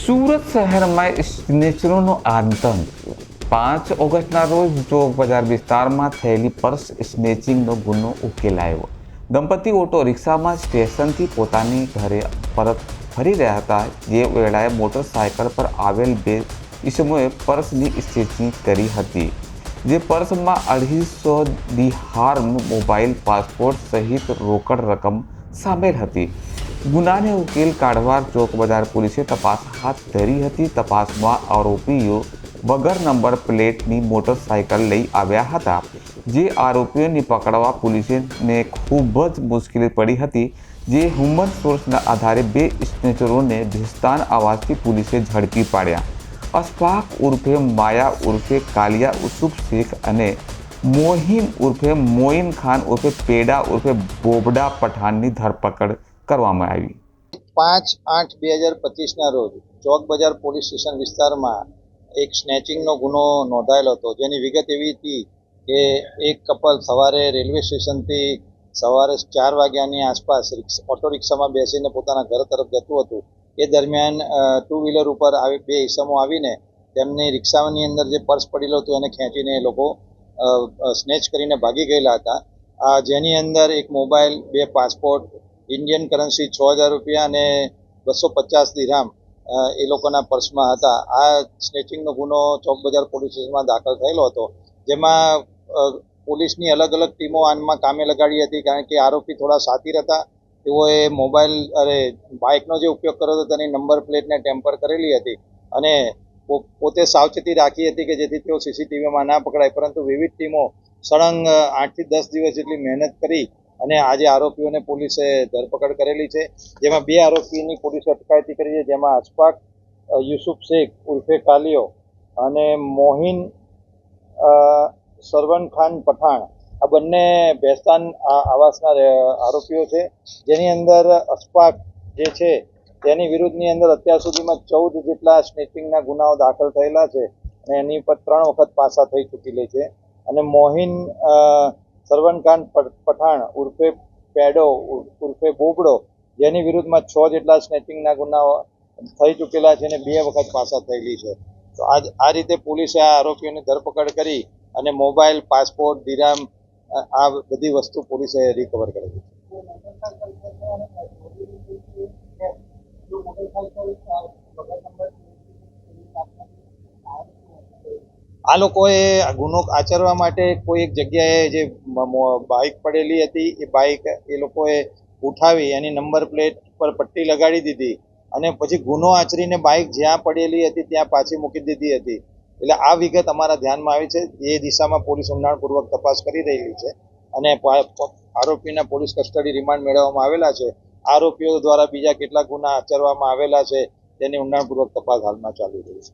સુરત શહેરમાં સ્નેચરોનો આતંક 5 ઓગસ્ટના રોજ ચોક બજાર વિસ્તારમાં થયેલી પર્સ સ્નેચિંગનો ગુનો ઉકેલાયો। દંપતી ઓટો રિક્ષામાં સ્ટેશનથી પોતાની ઘરે પરત ફરી રહ્યા હતા। જે વેળાએ મોટરસાયકલ પર આવેલ બે ઈસમોએ પર્સની સ્નેચિંગ કરી હતી। જે પર્સમાં 250 દિહાર્મ, મોબાઈલ, પાસપોર્ટ સહિત રોકડ રકમ સામેલ હતી। ગુનાને ઉકેલ કાઢવા ચોક બજાર પોલીસે તપાસ હાથ ધરી હતી। તપાસમાં આરોપીઓ વગર નંબર પ્લેટની મોટરસાયકલ લઈ આવ્યા હતા। જે આરોપીઓને પકડવા પોલીસને ખૂબ જ મુશ્કેલી પડી હતી। જે હ્યુમન સોર્સના આધારે બે સ્નેચરોને ભેસ્તાન આવાસથી પોલીસે ઝડપી પાડ્યા। અશફાક ઉર્ફે માયા ઉર્ફે કાલિયા યુસુફ શેખ અને મોહિન ઉર્ફે મોઇન ખાન ઉર્ફે પેડા ઉર્ફે બોબડા પઠાણની ધરપકડ કરવામાં આવી। 5/8/2025ના રોજ ચોક બજાર પોલીસ સ્ટેશન વિસ્તારમાં એક સ્નેચિંગનો ગુનો નોંધાયેલો હતો। જેની વિગત એવી હતી કે એક કપલ સવારે રેલવે સ્ટેશનથી સવારે 4 વાગ્યાની આસપાસ ઓટો રિક્ષામાં બેસીને પોતાના ઘર તરફ જતું હતું। એ દરમિયાન ટુ વ્હીલર ઉપર બે ઈસમો આવીને તેમની રિક્ષાની અંદર જે પર્સ પડેલું હતું એને ખેંચીને એ લોકો સ્નેચ કરીને ભાગી ગયેલા હતા। જેની અંદર એક મોબાઈલ, 2 પાસપોર્ટ, ઇન્ડિયન કરન્સી 6000 રૂપિયા અને 250 દિરહામ એ લોકોના પર્સમાં હતા। આ સ્નેચિંગનો ગુનો ચોક બજાર પોલીસ સ્ટેશનમાં દાખલ થયેલો હતો। જેમાં પોલીસની અલગ અલગ ટીમો આમાં કામે લગાડી હતી, કારણ કે આરોપી થોડા શાતિર હતા। તેઓએ બાઇકનો જે ઉપયોગ કર્યો હતો તેની નંબર પ્લેટને ટેમ્પર કરેલી હતી અને પોતે સાવચેતી રાખી હતી કે જેથી તેઓ સીસીટીવીમાં ના પકડાય। પરંતુ વિવિધ ટીમો સળંગ 8 થી 10 દિવસ જેટલી મહેનત કરી અને આજે આરોપીઓને પોલીસે ધરપકડ કરેલી છે। જેમાં 2 આરોપીની પોલીસે અટકાયતી કરી છે, જેમાં અશફાક યુસુફ શેખ ઉર્ફે કાલિયો અને મોહિન સરવન ખાન પઠાણ, આ બંને ભેસ્તાન આવાસના આરોપીઓ છે। જેની અંદર અશફાક જે છે તેની વિરુદ્ધની અંદર અત્યાર સુધીમાં 14 જેટલા સ્નેચિંગના ગુનાઓ દાખલ થયેલા છે અને એની પર 3 વખત પાસા થઈ ચૂકેલી છે। અને મોહિન સરવન ખાન પઠાણ ઉર્ફે પેડો ઉર્ફે બોબડો, જેની વિરુદ્ધમાં 6 જેટલા સ્નેચિંગના ગુનાઓ થઈ ચૂકેલા છે અને 2 વખત પાસા થયેલી છે। તો આ રીતે પોલીસે આ આરોપીઓની ધરપકડ કરી અને મોબાઈલ, પાસપોર્ટ, દિરહામ આ બધી વસ્તુ પોલીસે રિકવર કરેલી છે। આ લોકોએ ગુનો આચરવા માટે કોઈ એક જગ્યાએ જે બાઇક પડેલી હતી એ બાઇક એ લોકોએ ઉઠાવી એની નંબર પ્લેટ પર પટ્ટી લગાડી દીધી અને પછી ગુનો આચરીને બાઇક જ્યાં પડેલી હતી ત્યાં પાછી મૂકી દીધી હતી। એટલે આ વિગત અમારા ધ્યાનમાં આવી છે। એ દિશામાં પોલીસ ઊંડાણપૂર્વક તપાસ કરી રહેલી છે અને આરોપીના પોલીસ કસ્ટડી રિમાન્ડ મેળવવામાં આવેલા છે। આરોપીઓ દ્વારા બીજા કેટલા ગુના આચરવામાં આવેલા છે તેની ઊંડાણપૂર્વક તપાસ હાલમાં ચાલી રહી છે।